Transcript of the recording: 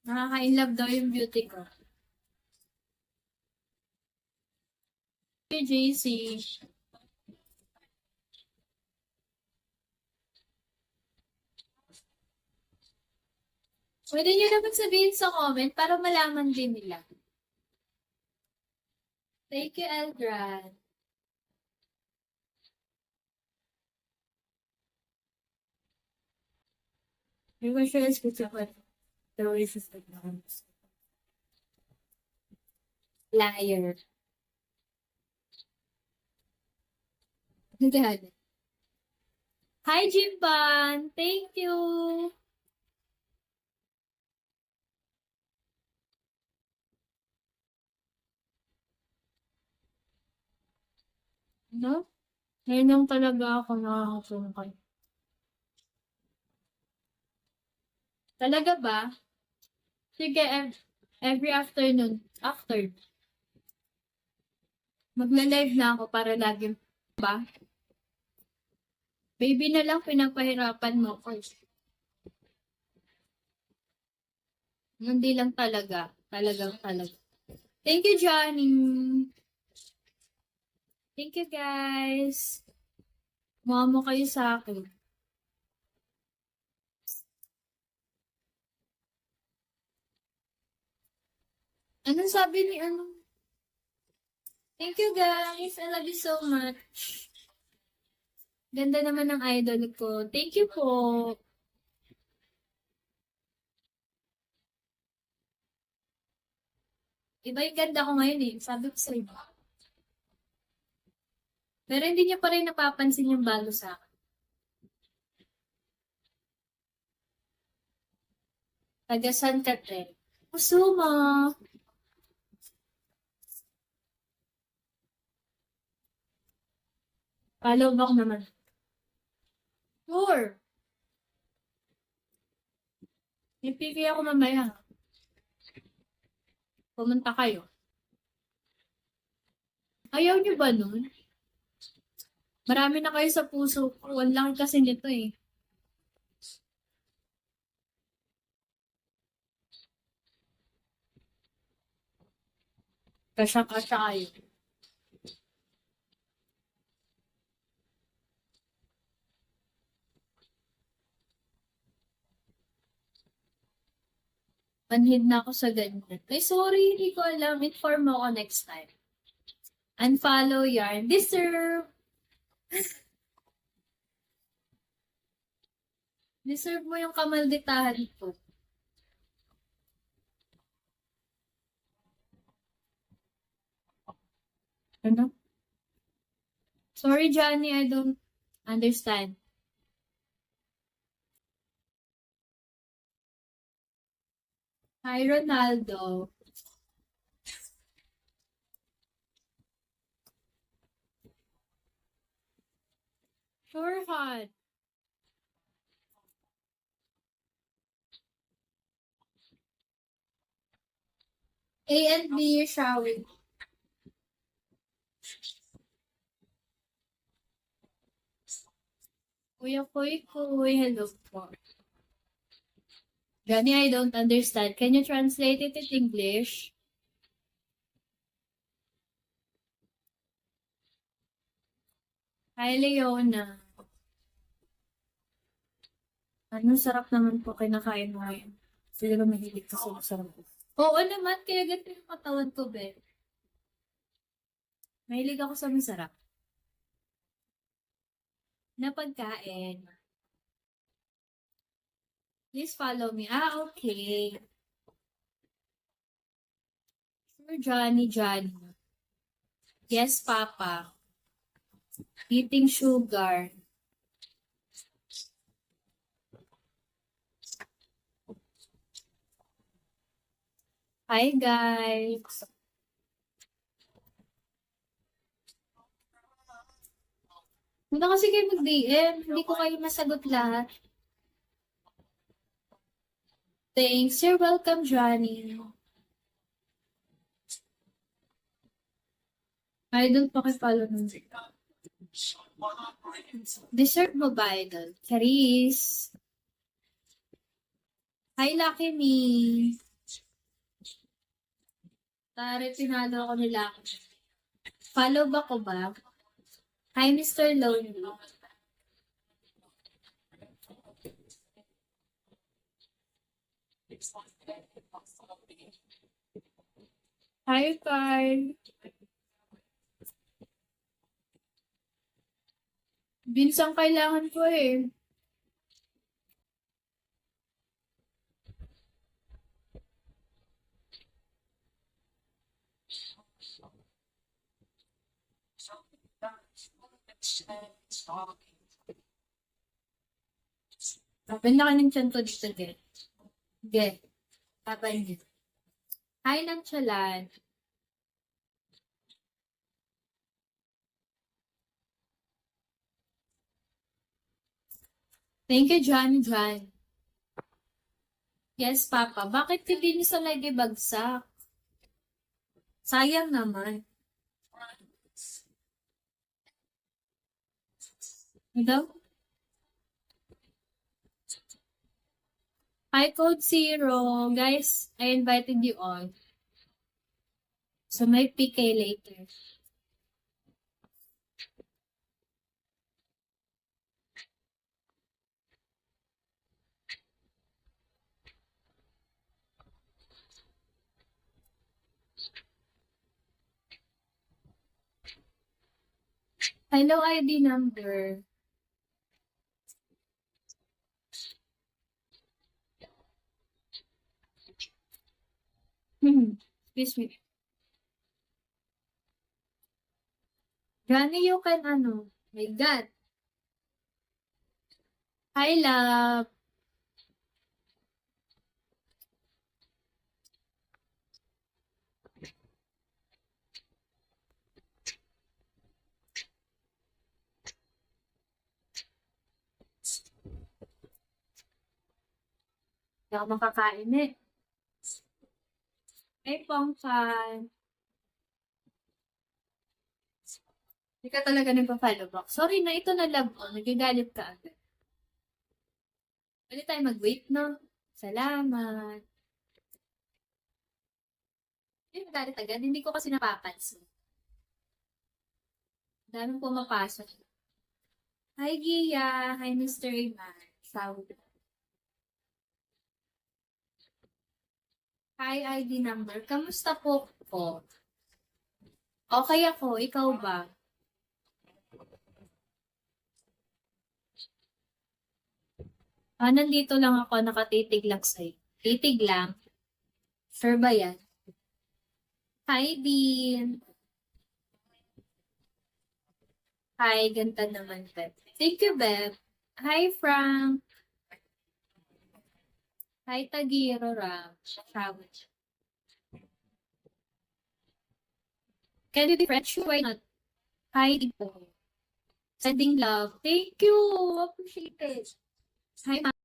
Nakaka-inlove daw yung beauty ko. Hey, JC. Pwede nyo naman sabihin sa comment para malaman din nila. Thank you, Eldran. May questions ko sa the races of liar. Hi, Jimban! Thank you! No? Ngayon lang talaga ako nakakasungkay. Talaga ba? Sige, every afternoon, after. Magla-live na ako para lagi ba? Baby na lang pinapahirapan mo ko. Hindi lang talaga. Talagang talaga. Thank you, Johnny. Thank you, guys. Mama kayo sa akin. Anong sabi ni ano? Thank you, guys. I love you so much. Ganda naman ng idol ko. Thank you po. Iba yung ganda ko ngayon eh. Sabi ko sa iba. Pero hindi niya pa rin napapansin yung bago sa akin. Taga San Catherine. Kusuma. Follow back naman. Sure. May PK ako mamaya. Pumunta kayo. Ayaw niyo ba nun? Marami na kayo sa puso ko. Ang laki kasi nito eh. Kasya-kasya kayo. Manhid na ako sa ganyan. Ay, sorry, hindi ko alam. Inform mo ako next time. Unfollow yarn. Deserve. Deserve mo yung kamalditahan ko. Ano? Sorry, Johnny, I don't understand. Hi, Ronaldo. Sure, hot. A and B, you're showering. Kuya Koy, hello po. Johnny, I don't understand. Can you translate it in English? Hi, Leona. Ano, sarap naman po kinakain mo ngayon. Siguro mahilig kasi masarap po. Oo naman, kaya ganito yung katawan ko, be. Mahilig ako sa masarap. Na pagkain. Please follow me. Ah, okay. Sure, Johnny. Yes, Papa. Eating sugar. Hi, guys. Hindi kasi kayo mag-DM. Hindi ko kayo masagot lahat. Thanks. You're welcome, Johnny. Idol, pakipollow nun. Dessert mo ba, Idol? Charis. Hi, Lucky Me. Tare, pinalo ako nila. Follow ba ko ba? Hi, Mr. Lonely. Hi, Carl. Binsang kailangan ko eh. Open na ka ng tiyan ko dito, Ge. Ge. Papa niya. Hi, Nantsalan. Thank you, John. Yes, Papa. Bakit hindi niyo sa lagi bagsak? Sayang naman. Hello? Hi, Code Zero. Guys, I invited you all. So, may PK later. Hello, ID number. Excuse me. Johnny, you can ano? My God. Hi, love. Hindi ako makakain eh. Hey, Pongkan. Hindi ka talaga nagpa-follow back. Sorry na, ito na love mo. Nagagalit ka agad. Pwede tayo mag-wait, no? Salamat. Hindi nagalit agad. Hindi ko kasi napapansin. Daming pumapasok. Hi, Gia. Hi, Mr. Iman. Saudi. Hi, ID number. Kamusta po po? Okay ako. Ikaw ba? Nandito lang ako. Nakatitig lang sa'yo. Titig lang. Sure ba yan? Hi, Dean. Hi, ganda naman, Beb. Thank you, Beb. Hi, Frank. Hi, Tagiro Ram. Shout. Can you be French? Why not? Hi, Ipo. Sending love. Thank you. Appreciate it. Hi, Ma.